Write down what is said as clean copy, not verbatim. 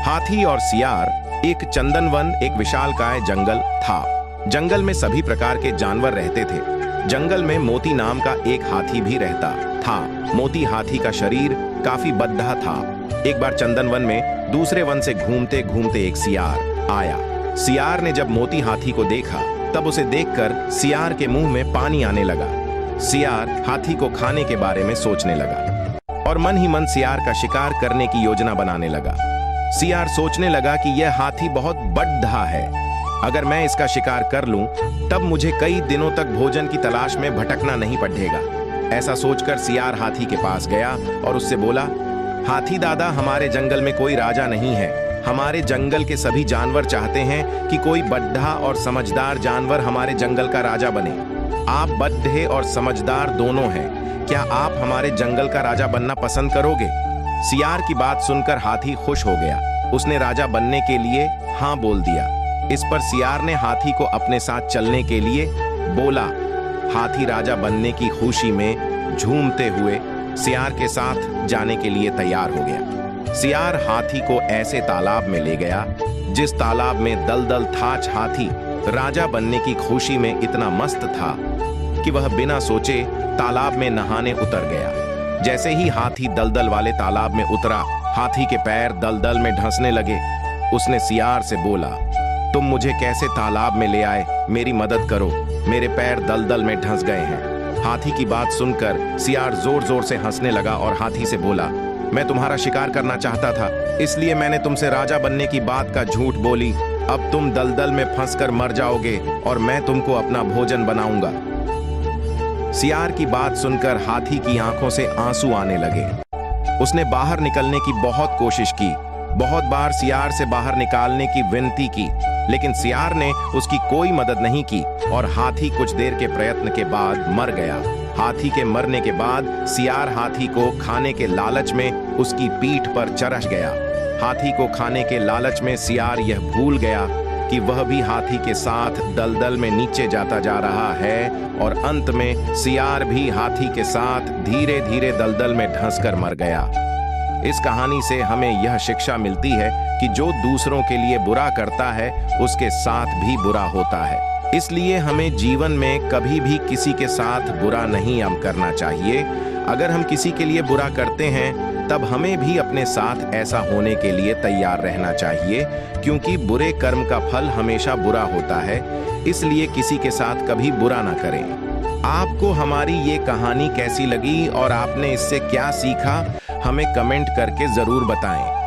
हाथी और सियार। एक चंदनवन एक विशालकाय जंगल था। जंगल में सभी प्रकार के जानवर रहते थे। जंगल में मोती नाम का एक हाथी भी रहता था। मोती हाथी का शरीर काफी बद्धा था। एक बार चंदनवन में दूसरे वन से घूमते घूमते एक सियार आया। सियार ने जब मोती हाथी को देखा तब उसे देखकर सियार के मुंह में पानी आने लगा। सियार हाथी को खाने के बारे में सोचने लगा और मन ही मन सियार का शिकार करने की योजना बनाने लगा। सियार सोचने लगा कि यह हाथी बहुत बड़ा है। अगर मैं इसका शिकार कर लूं, तब मुझे कई दिनों तक भोजन की तलाश में भटकना नहीं पड़ेगा। ऐसा सोचकर सियार हाथी के पास गया और उससे बोला, हाथी दादा, हमारे जंगल में कोई राजा नहीं है। हमारे जंगल के सभी जानवर चाहते हैं कि कोई बड्ढा और समझदार जानवर हमारे जंगल का राजा बने। आप बड्ढे और समझदार दोनों हैं। क्या आप हमारे जंगल का राजा बनना पसंद करोगे? सियार की बात सुनकर हाथी खुश हो गया। उसने राजा बनने के लिए हाँ बोल दिया। इस पर सियार ने हाथी को अपने साथ चलने के लिए बोला। हाथी राजा बनने की खुशी में झूमते हुए सियार के साथ जाने के लिए तैयार हो गया। सियार हाथी को ऐसे तालाब में ले गया जिस तालाब में दलदल थाच हाथी राजा बनने की खुशी में इतना मस्त था कि वह बिना सोचे तालाब में नहाने उतर गया। जैसे ही हाथी दलदल वाले तालाब में उतरा, हाथी के पैर दलदल में धंसने लगे। उसने सियार से बोला, तुम मुझे कैसे तालाब में ले आए? मेरी मदद करो, मेरे पैर दलदल में धंस गए हैं। हाथी की बात सुनकर सियार जोर जोर से हंसने लगा और हाथी से बोला, मैं तुम्हारा शिकार करना चाहता था, इसलिए मैंने तुमसे राजा बनने की बात का झूठ बोली। अब तुम दलदल में फंसकर मर जाओगे और मैं तुमको अपना भोजन बनाऊंगा। सियार की बात सुनकर हाथी की आंखों से आंसू आने लगे। उसने बाहर निकलने की बहुत कोशिश की। बहुत बार सियार से बाहर निकालने की विनती की, लेकिन सियार ने उसकी कोई मदद नहीं की और हाथी कुछ देर के प्रयत्न के बाद मर गया। हाथी के मरने के बाद सियार हाथी को खाने के लालच में उसकी पीठ पर चढ़ गया। हाथी को खाने के लालच में सियार यह भूल गया कि वह भी हाथी के साथ दलदल में नीचे जाता जा रहा है और अंत में सियार भी हाथी के साथ धीरे धीरे दलदल में धंसकर मर गया। इस कहानी से हमें यह शिक्षा मिलती है कि जो दूसरों के लिए बुरा करता है उसके साथ भी बुरा होता है। इसलिए हमें जीवन में कभी भी किसी के साथ बुरा नहीं करना चाहिए। अगर हम किसी के लिए बुरा करते हैं तब हमें भी अपने साथ ऐसा होने के लिए तैयार रहना चाहिए, क्योंकि बुरे कर्म का फल हमेशा बुरा होता है। इसलिए किसी के साथ कभी बुरा ना करें। आपको हमारी ये कहानी कैसी लगी और आपने इससे क्या सीखा, हमें कमेंट करके जरूर बताएं।